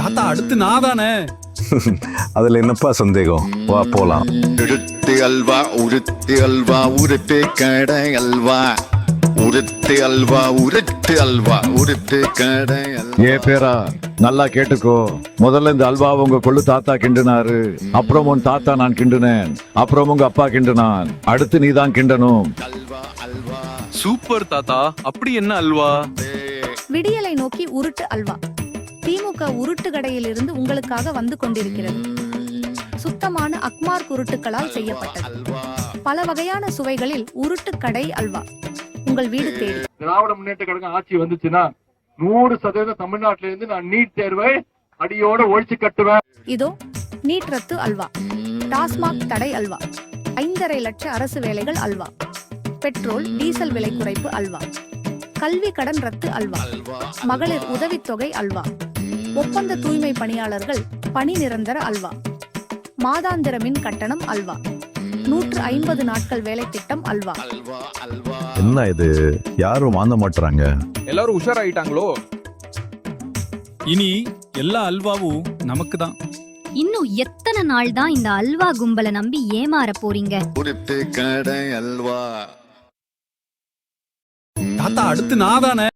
தாத்தா அடுத்து நான் தானே. அதுல என்னப்பா சந்தேகம், வா போலாம். உருட்டு அல்வா உருட்டு அல்வா உருட்டு கடை அல்வா உருட்டு அல்வா உருட்டு அல்வா உருட்டு கடை அல்வா. ஏ பேரா நல்லா கேட்டுக்கோ. முதல்ல இந்த அல்வா உங்க கொள்ளு தாத்தா கிண்டுனாரு, அப்புறம் உன் தாத்தா நான் கிண்டுனேன், அப்புறம் உங்க அப்பா கிண்டுனான், அடுத்து நீ தான் கிண்டணும். அல்வா அல்வா சூப்பர் தாத்தா. அப்படி என்ன அல்வா? விடியலை நோக்கி உருட்டு அல்வா. திமுக உருட்டு கடையிலிருந்து உங்களுக்காக வந்து கொண்டிருக்கிறது. சுத்தமான அக்மார் உருட்டுகளால் செய்யப்பட்டது. பல வகையான சுவைகளில் உருட்டு கடை அல்வா உங்கள் வீடு தேடி. திராவிட முன்னேற்ற கழகம் ஆட்சி வந்துச்சுன்னா 100% தமிழ்நாட்டில இருந்து நான் நீட் தேர்வை அடியோட ஒழிச்சு கட்டுவேன். இதோ நீட் ரத்து அல்வா, டாஸ்மாக் தடை அல்வா, 5.5 லட்ச அரசு வேலைகள் அல்வா, பெட்ரோல் டீசல் விலை குறைப்பு அல்வா, கல்வி கடன் ரத்து அல்வா, மகளிர் உதவித்தொகை அல்வா, ஒப்பந்த தூய்மை பணியாளர்கள் பணி நிரந்தர அல்வா, மாதாந்திர மின் கட்டணம் அல்வா, 150 நாட்கள் வேலை திட்டம் அல்வா. என்ன இது, யாரும் வாங்க மாட்டாங்க. எல்லாரும் உஷாராயிட்டாங்களோ? இனி எல்லா அல்வாவும் நமக்கு தான். இன்னும் எத்தனை நாள் தான் இந்த அல்வா கும்பலை நம்பி ஏமாற போறீங்க? உருட்டு கடை அல்வா. தாத்தா அடுத்து நான் தானே.